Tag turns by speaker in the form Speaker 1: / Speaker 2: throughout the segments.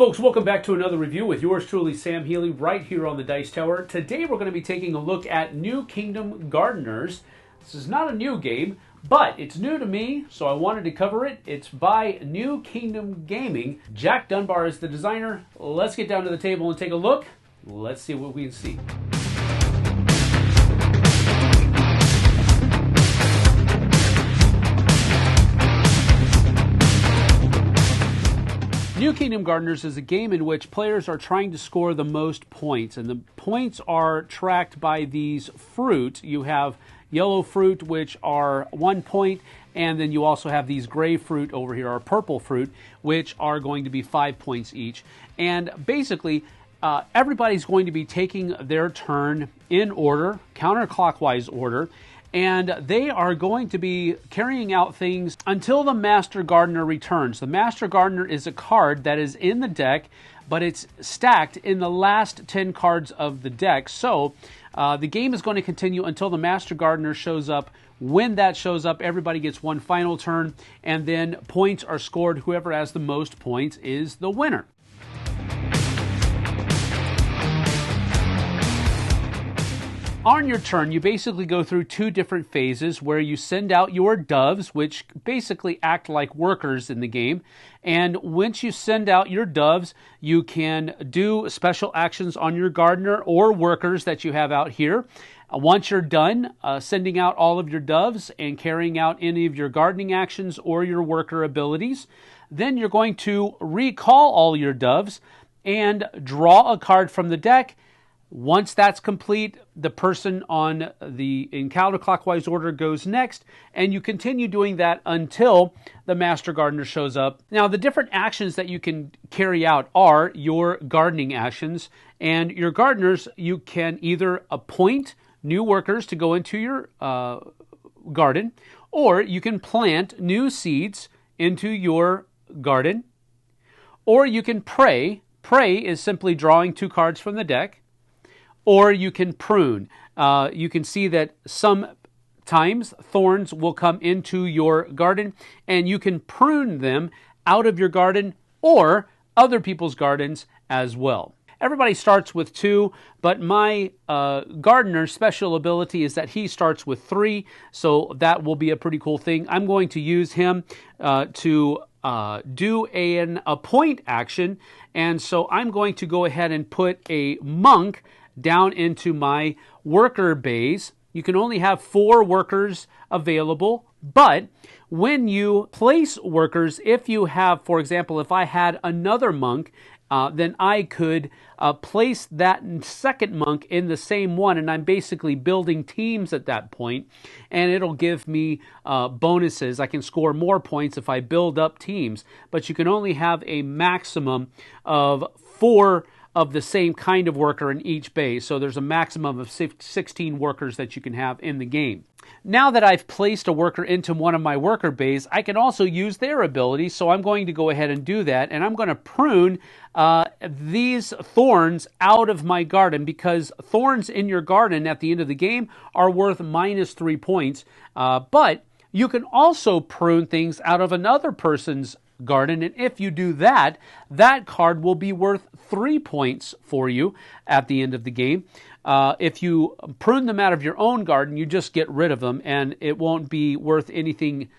Speaker 1: folks, welcome back to another review with yours truly, Sam Healey, right here on the Dice Tower. Today we're going to be taking a look at New Kingdom Gardeners. This is not a new game, but it's new to me, so I wanted to cover it. It's by New Kingdom Gaming. Jack Dunbar is the designer. Let's get down to the table and take a look. Let's see what we can see. New Kingdom Gardeners is a game in which players are trying to score the most points, and the points are tracked by these fruit. You have yellow fruit, which are 1 point, and then you also have these gray fruit over here, or purple fruit, which are going to be 5 points each. And basically, everybody's going to be taking their turn in order, counterclockwise order, and they are going to be carrying out things until the Master Gardener returns. The Master Gardener is a card that is in the deck, but it's stacked in the last 10 cards of the deck. So the game is going to continue until the Master Gardener shows up. When that shows up, everybody gets one final turn, and then points are scored. Whoever has the most points is the winner. On your turn, you basically go through two different phases where you send out your doves, which basically act like workers in the game. And once you send out your doves, you can do special actions on your gardener or workers that you have out here. Once you're done sending out all of your doves and carrying out any of your gardening actions or your worker abilities, then you're going to recall all your doves and draw a card from the deck. Once that's complete, the person in counterclockwise order goes next, and you continue doing that until the Master Gardener shows up. Now, the different actions that you can carry out are your gardening actions, and your gardeners, you can either appoint new workers to go into your garden, or you can plant new seeds into your garden, or you can pray. Pray is simply drawing two cards from the deck. Or you can prune. You can see that sometimes thorns will come into your garden, and you can prune them out of your garden or other people's gardens as well. Everybody starts with 2, but my gardener's special ability is that he starts with 3, so that will be a pretty cool thing. I'm going to use him to do an appoint action, and so I'm going to go ahead and put a monk down into my worker bays. You can only have 4 workers available, but when you place workers, if you have, for example, if I had another monk, then I could place that second monk in the same one, and I'm basically building teams at that point, and it'll give me bonuses. I can score more points if I build up teams, but you can only have a maximum of 4 of the same kind of worker in each bay. So there's a maximum of 16 workers that you can have in the game. Now that I've placed a worker into one of my worker bays, I can also use their abilities. So I'm going to go ahead and do that. And I'm going to prune these thorns out of my garden, because thorns in your garden at the end of the game are worth -3 points. But you can also prune things out of another person's garden, and if you do that, that card will be worth 3 points for you at the end of the game. If you prune them out of your own garden, you just get rid of them, and it won't be worth anything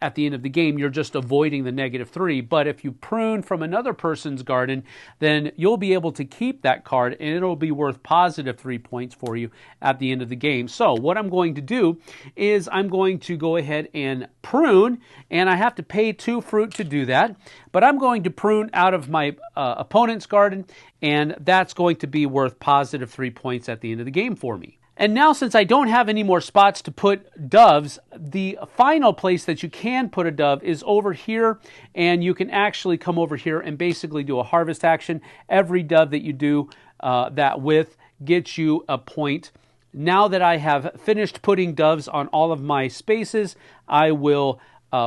Speaker 1: at the end of the game. You're just avoiding the -3. But if you prune from another person's garden, then you'll be able to keep that card, and it'll be worth +3 points for you at the end of the game. So what I'm going to do is I'm going to go ahead and prune, and I have to pay 2 fruit to do that. But I'm going to prune out of my opponent's garden, and that's going to be worth +3 points at the end of the game for me. And now, since I don't have any more spots to put doves, the final place that you can put a dove is over here, and you can actually come over here and basically do a harvest action. Every dove that you do that with gets you a point. Now that I have finished putting doves on all of my spaces, I will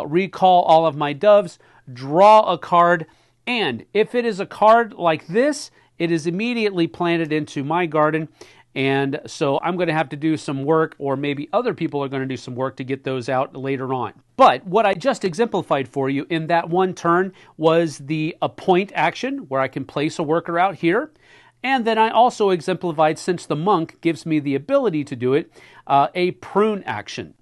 Speaker 1: recall all of my doves, draw a card, and if it is a card like this, it is immediately planted into my garden, And so I'm going to have to do some work, or maybe other people are going to do some work to get those out later on. But what I just exemplified for you in that one turn was the appoint action, where I can place a worker out here. And then I also exemplified, since the monk gives me the ability to do it, a prune action.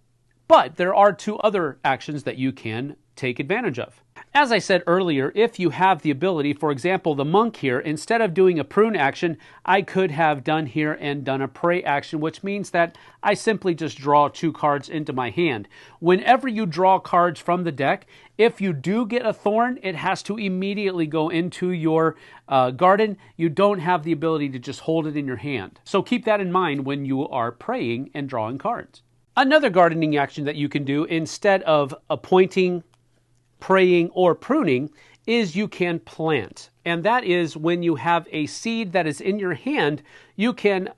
Speaker 1: But there are two other actions that you can take advantage of. As I said earlier, if you have the ability, for example, the monk here, instead of doing a prune action, I could have done here and done a pray action, which means that I simply just draw 2 cards into my hand. Whenever you draw cards from the deck, if you do get a thorn, it has to immediately go into your garden. You don't have the ability to just hold it in your hand. So keep that in mind when you are praying and drawing cards. Another gardening action that you can do instead of appointing, praying, or pruning is you can plant. And that is when you have a seed that is in your hand, you can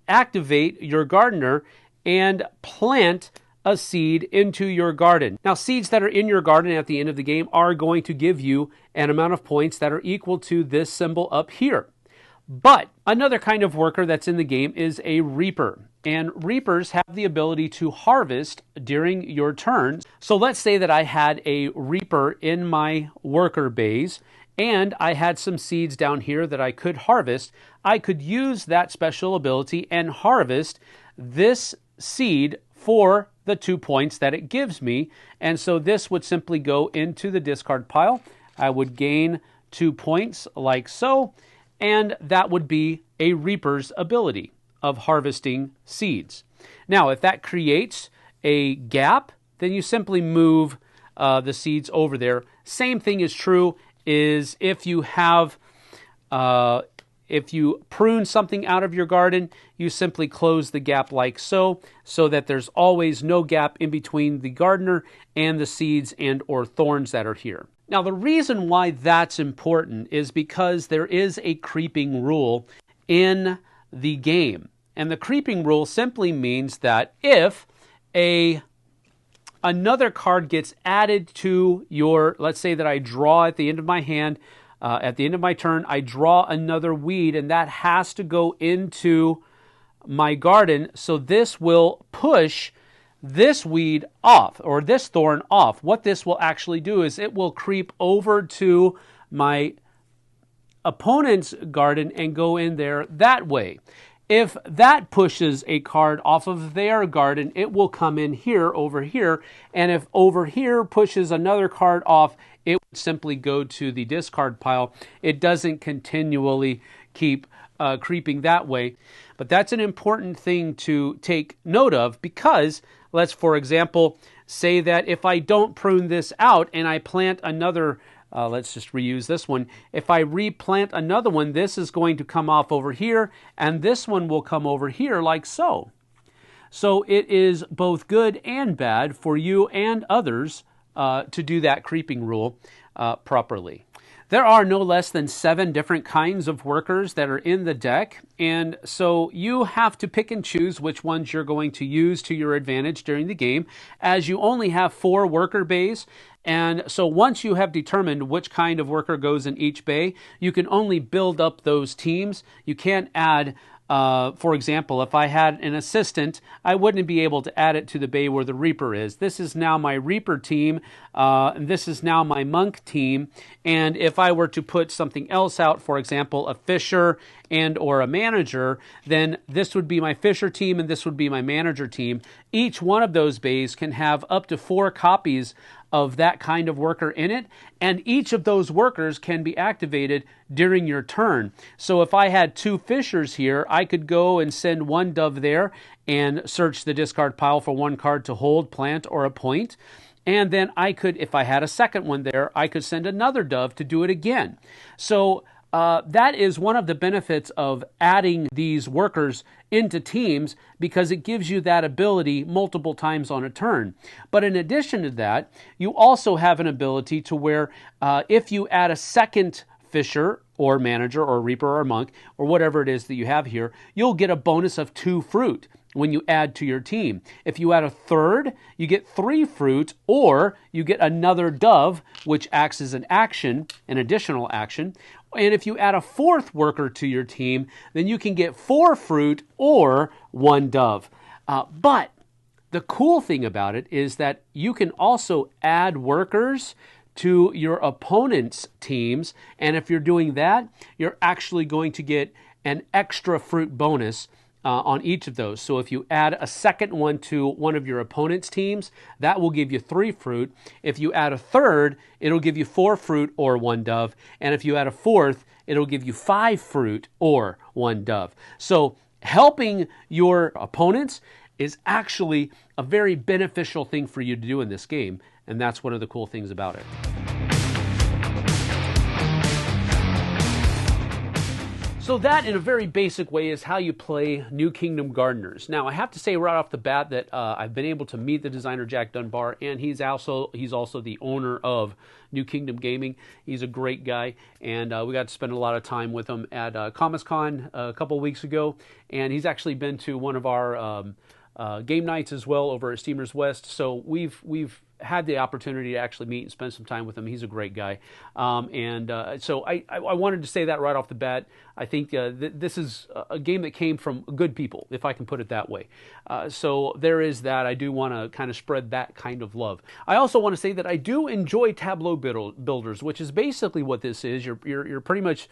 Speaker 1: activate your gardener and plant a seed into your garden. Now, seeds that are in your garden at the end of the game are going to give you an amount of points that are equal to this symbol up here. But another kind of worker that's in the game is a reaper. And reapers have the ability to harvest during your turn. So let's say that I had a reaper in my worker bays and I had some seeds down here that I could harvest. I could use that special ability and harvest this seed for the 2 points that it gives me. And so this would simply go into the discard pile. I would gain 2 points like so. And that would be a reaper's ability of harvesting seeds. Now, if that creates a gap, then you simply move the seeds over there. Same thing is true is if you have, if you prune something out of your garden, you simply close the gap like so that there's always no gap in between the gardener and the seeds and or thorns that are here. Now, the reason why that's important is because there is a creeping rule in the game. And the creeping rule simply means that if another card gets added to your, let's say that I draw at the end of my hand, at the end of my turn, I draw another weed, and that has to go into my garden. So this will push this weed off, or this thorn off. What this will actually do is it will creep over to my opponent's garden and go in there that way. If that pushes a card off of their garden, it will come in here, over here. And if over here pushes another card off, it would simply go to the discard pile. It doesn't continually keep creeping that way. But that's an important thing to take note of, because let's, for example, say that if I don't prune this out and I plant another, let's just reuse this one. If I replant another one, this is going to come off over here, and this one will come over here like so. So it is both good and bad for you and others to do that creeping rule properly. There are no less than 7 different kinds of workers that are in the deck, and so you have to pick and choose which ones you're going to use to your advantage during the game, as you only have 4 worker bays. And so once you have determined which kind of worker goes in each bay, you can only build up those teams. You can't add, for example, if I had an assistant, I wouldn't be able to add it to the bay where the Reaper is. This is now my Reaper team, and this is now my Monk team. And if I were to put something else out, for example, a Fisher and or a Manager, then this would be my Fisher team and this would be my Manager team. Each one of those bays can have up to 4 copies of that kind of worker in it, and each of those workers can be activated during your turn. So if I had 2 Fishers here, I could go and send 1 dove there and search the discard pile for 1 card to hold, plant, or appoint. And then I could, if I had a second one there, I could send another dove to do it again. So that is one of the benefits of adding these workers into teams, because it gives you that ability multiple times on a turn. But in addition to that, you also have an ability to where if you add a second Fisher or Manager or Reaper or Monk or whatever it is that you have here, you'll get a bonus of 2 fruit when you add to your team. If you add a third, you get 3 fruit, or you get another dove, which acts as an action, an additional action. And if you add a fourth worker to your team, then you can get 4 fruit or 1 dove. But the cool thing about it is that you can also add workers to your opponent's teams. And if you're doing that, you're actually going to get an extra fruit bonus on each of those. So if you add a second one to one of your opponent's teams, that will give you 3 fruit. If you add a third, it'll give you 4 fruit or 1 dove. And if you add a fourth, it'll give you 5 fruit or 1 dove. So helping your opponents is actually a very beneficial thing for you to do in this game, and that's one of the cool things about it. So that, in a very basic way, is how you play New Kingdom Gardeners. Now, I have to say right off the bat that I've been able to meet the designer Jack Dunbar, and he's also the owner of New Kingdom Gaming. He's a great guy, and we got to spend a lot of time with him at Comic-Con a couple weeks ago, and he's actually been to one of our game nights as well over at Steamers West. So we've had the opportunity to actually meet and spend some time with him. He's a great guy. So I wanted to say that right off the bat. I think this is a game that came from good people, if I can put it that way. So there is that. I do want to kind of spread that kind of love. I also want to say that I do enjoy tableau builders, which is basically what this is. You're pretty much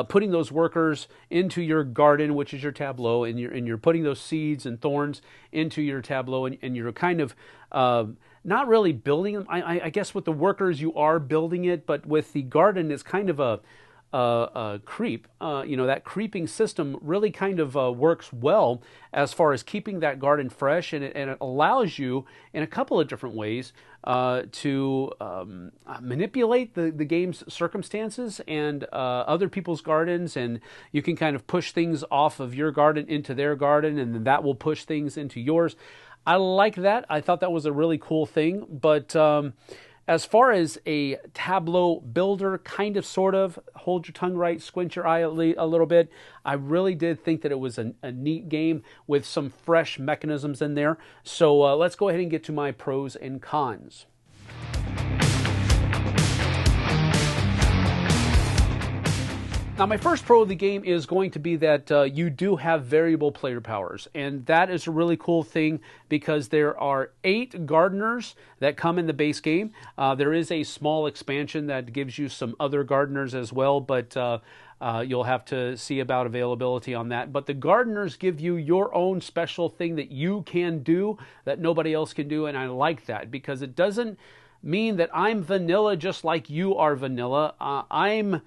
Speaker 1: putting those workers into your garden, which is your tableau, and you're putting those seeds and thorns into your tableau, and you're kind of not really building them. I guess with the workers you are building it, but with the garden it's kind of a creep. That creeping system really kind of works well as far as keeping that garden fresh, and it allows you in a couple of different ways to manipulate the game's circumstances and other people's gardens, and you can kind of push things off of your garden into their garden, and then that will push things into yours. I like that. I thought that was a really cool thing. But as far as a tableau builder, kind of, sort of, hold your tongue right, squint your eye a little bit, I really did think that it was a neat game with some fresh mechanisms in there. So let's go ahead and get to my pros and cons. Now, my first pro of the game is going to be that you do have variable player powers, and that is a really cool thing because there are 8 gardeners that come in the base game. There is a small expansion that gives you some other gardeners as well, but you'll have to see about availability on that. But the gardeners give you your own special thing that you can do that nobody else can do, and I like that because it doesn't mean that I'm vanilla just like you are vanilla. I'm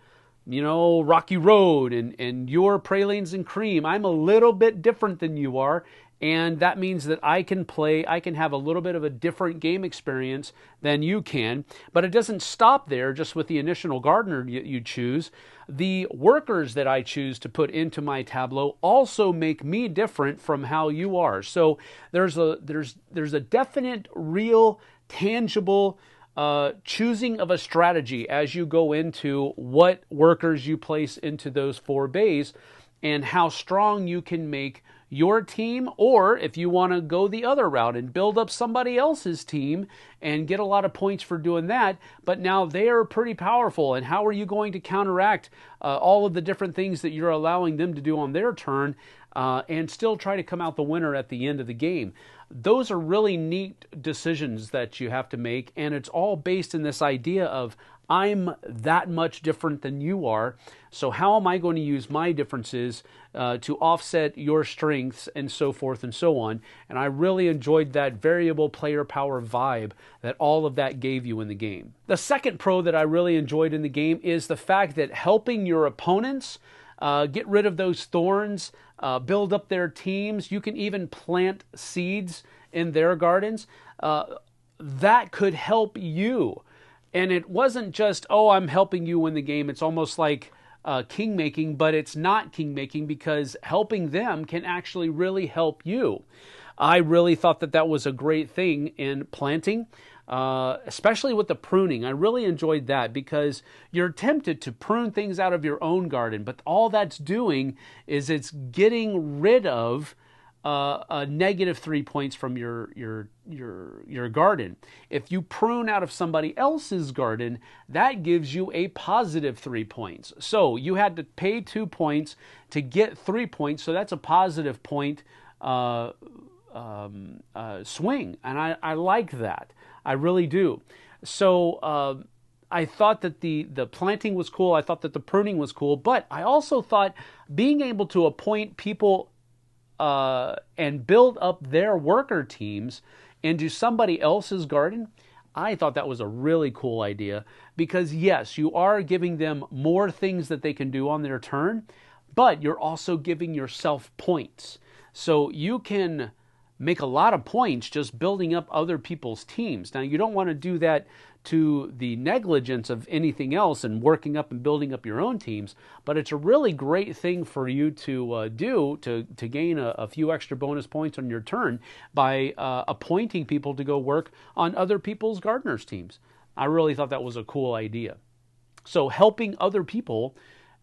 Speaker 1: Rocky Road and your Pralines and Cream. I'm a little bit different than you are, and that means that I can have a little bit of a different game experience than you can, but it doesn't stop there just with the initial gardener you choose. The workers that I choose to put into my tableau also make me different from how you are. So there's a definite, real, tangible choosing of a strategy as you go into what workers you place into those 4 bays and how strong you can make your team, or if you want to go the other route and build up somebody else's team and get a lot of points for doing that, but now they are pretty powerful, and how are you going to counteract all of the different things that you're allowing them to do on their turn and still try to come out the winner at the end of the game. Those are really neat decisions that you have to make, and it's all based in this idea of I'm that much different than you are, so how am I going to use my differences to offset your strengths and so forth and so on. And I really enjoyed that variable player power vibe that all of that gave you in the game. The second pro that I really enjoyed in the game is the fact that helping your opponents get rid of those thorns, build up their teams. You can even plant seeds in their gardens. That could help you. And it wasn't just, oh, I'm helping you win the game. It's almost like king-making, but it's not king-making because helping them can actually really help you. I really thought that that was a great thing in planting, especially with the pruning. I really enjoyed that because you're tempted to prune things out of your own garden, but all that's doing is it's getting rid of negative 3 points from your garden. If you prune out of somebody else's garden, that gives you a positive 3 points. So you had to pay 2 points to get 3 points. So that's a positive point swing, and I like that. I really do. So I thought that the planting was cool. I thought that the pruning was cool, but I also thought being able to appoint people and build up their worker teams into somebody else's garden, I thought that was a really cool idea, because yes, you are giving them more things that they can do on their turn, but you're also giving yourself points. So you can make a lot of points just building up other people's teams. Now, you don't want to do that to the negligence of anything else and working up and building up your own teams, but it's a really great thing for you to do to gain a few extra bonus points on your turn by appointing people to go work on other people's gardeners' teams. I really thought that was a cool idea. So helping other people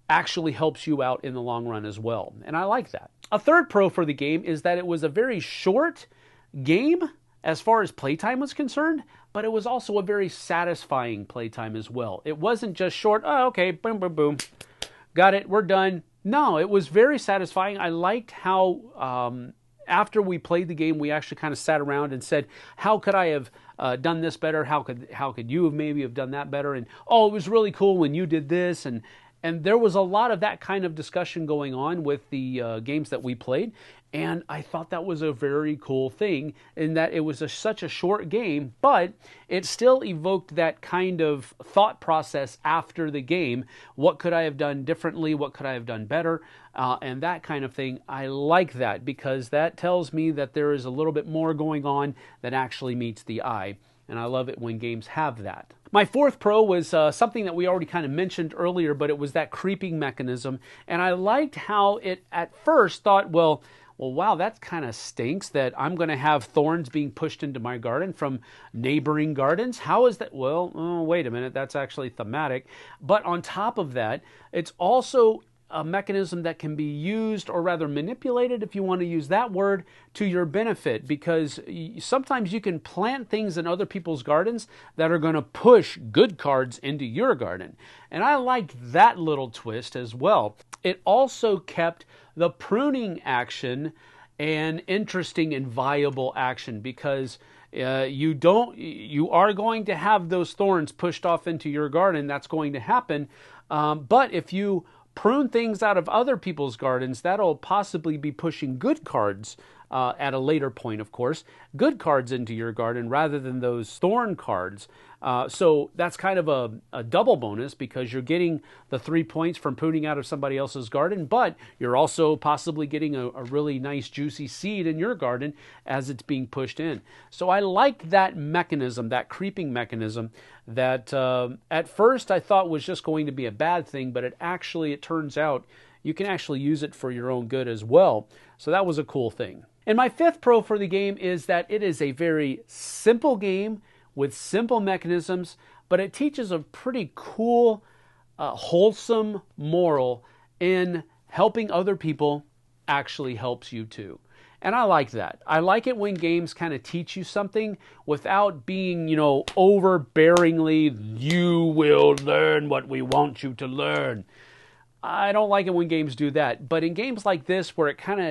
Speaker 1: actually helps you out in the long run as well, and I like that. A third pro for the game is that it was a very short game as far as playtime was concerned, but it was also a very satisfying playtime as well. It wasn't just short, oh, okay, boom, boom, boom, got it, we're done. No, it was very satisfying. I liked how after we played the game, we actually kind of sat around and said, how could I have done this better? How could you have maybe have done that better? And, oh, it was really cool when you did this, and there was a lot of that kind of discussion going on with the games that we played. And I thought that was a very cool thing in that it was such a short game, but it still evoked that kind of thought process after the game. What could I have done differently? What could I have done better? And that kind of thing. I like that because that tells me that there is a little bit more going on that actually meets the eye. And I love it when games have that. My fourth pro was something that we already kind of mentioned earlier, but it was that creeping mechanism. And I liked how it at first thought, well, wow, that kind of stinks that I'm going to have thorns being pushed into my garden from neighboring gardens. How is that? Well, wait a minute, that's actually thematic. But on top of that, it's also a mechanism that can be used, or rather manipulated, if you want to use that word, to your benefit, because sometimes you can plant things in other people's gardens that are going to push good cards into your garden. And I liked that little twist as well. It also kept the pruning action an interesting and viable action, because you are going to have those thorns pushed off into your garden. That's going to happen. But if you prune things out of other people's gardens, that'll possibly be pushing good cards at a later point, of course, good cards into your garden rather than those thorn cards. So that's kind of a double bonus, because you're getting the 3 points from pruning out of somebody else's garden, but you're also possibly getting a really nice juicy seed in your garden as it's being pushed in. So I like that mechanism, that creeping mechanism, that at first I thought was just going to be a bad thing, but it turns out you can actually use it for your own good as well. So that was a cool thing. And my fifth pro for the game is that it is a very simple game with simple mechanisms, but it teaches a pretty cool, wholesome moral in helping other people actually helps you too. And I like that. I like it when games kind of teach you something without being, overbearingly, you will learn what we want you to learn. I don't like it when games do that. But in games like this, where it kind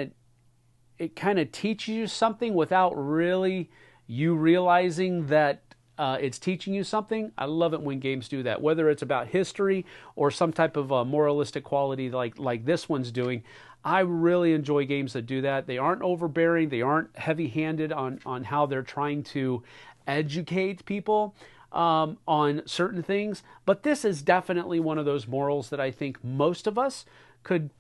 Speaker 1: of teaches you something without really you realizing that it's teaching you something, I love it when games do that. Whether it's about history or some type of moralistic quality like this one's doing, I really enjoy games that do that. They aren't overbearing. They aren't heavy-handed on how they're trying to educate people on certain things. But this is definitely one of those morals that I think most of us could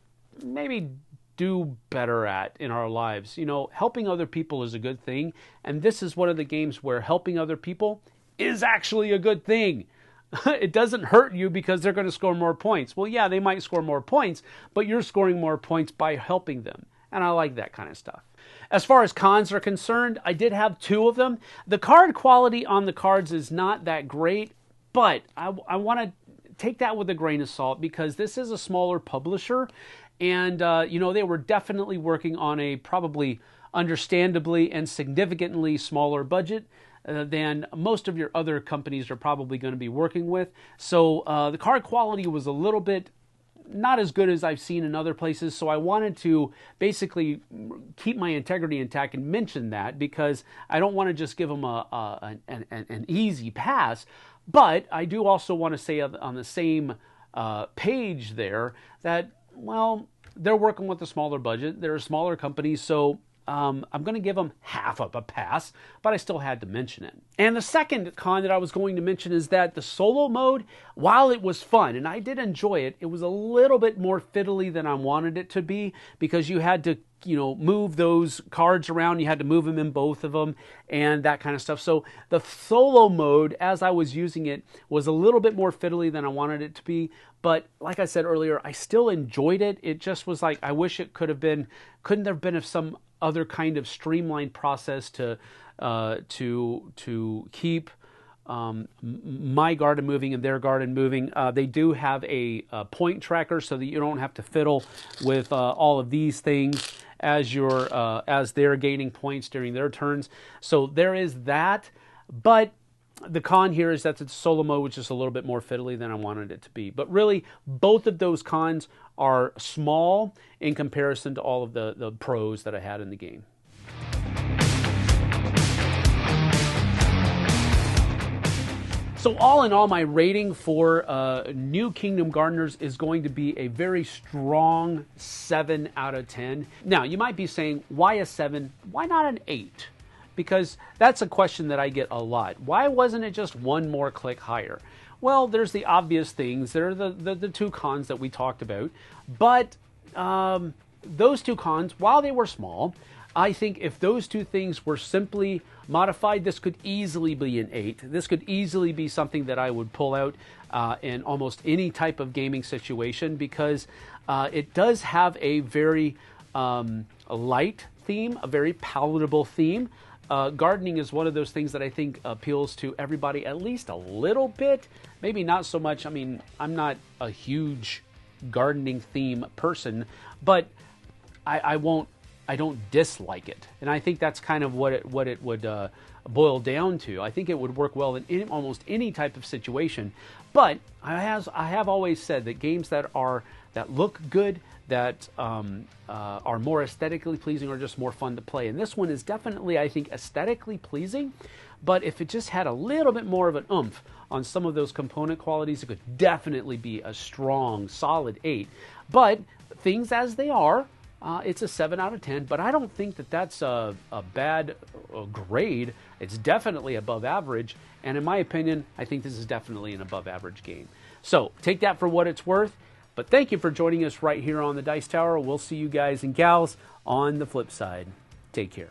Speaker 1: maybe do better at in our lives. Helping other people is a good thing. And this is one of the games where helping other people is actually a good thing. It doesn't hurt you because they're going to score more points. Well, yeah, they might score more points, but you're scoring more points by helping them. And I like that kind of stuff. As far as cons are concerned, I did have 2 of them. The card quality on the cards is not that great, but I want to take that with a grain of salt, because this is a smaller publisher, And, you know, they were definitely working on a probably understandably and significantly smaller budget than most of your other companies are probably going to be working with. So the card quality was a little bit not as good as I've seen in other places. So I wanted to basically keep my integrity intact and mention that, because I don't want to just give them an easy pass. But I do also want to say on the same page there that, well, they're working with a smaller budget. They're a smaller company, so I'm going to give them half of a pass, but I still had to mention it. And the second con that I was going to mention is that the solo mode, while it was fun, and I did enjoy it, it was a little bit more fiddly than I wanted it to be, because you had to, you know, move those cards around. You had to move them in both of them and that kind of stuff. So the solo mode, as I was using it, was a little bit more fiddly than I wanted it to be. But like I said earlier, I still enjoyed it. It just was like, I wish it couldn't there have been of some other kind of streamlined process to keep my garden moving and their garden moving. They do have a point tracker so that you don't have to fiddle with all of these things as they're gaining points during their turns. So there is that, but the con here is that the solo mode was just a little bit more fiddly than I wanted it to be. But really, both of those cons are small in comparison to all of the pros that I had in the game. So all in all, my rating for New Kingdom Gardeners is going to be a very strong 7 out of 10. Now, you might be saying, why a 7? Why not an 8? Because that's a question that I get a lot. Why wasn't it just one more click higher? Well, there's the obvious things. There are the two cons that we talked about. But those two cons, while they were small, I think if those two things were simply modified, this could easily be an 8. This could easily be something that I would pull out in almost any type of gaming situation, because it does have a very light theme, a very palatable theme. Gardening is one of those things that I think appeals to everybody at least a little bit. Maybe not so much. I mean, I'm not a huge gardening theme person, but I don't dislike it. And I think that's kind of what it would boil down to. I think it would work well in almost any type of situation. But I have always said that games that look good, that are more aesthetically pleasing, or just more fun to play. And this one is definitely, I think, aesthetically pleasing. But if it just had a little bit more of an oomph on some of those component qualities, it could definitely be a strong, solid 8. But things as they are, it's a 7 out of 10. But I don't think that that's a bad grade. It's definitely above average. And in my opinion, I think this is definitely an above average game. So take that for what it's worth. But thank you for joining us right here on the Dice Tower. We'll see you guys and gals on the flip side. Take care.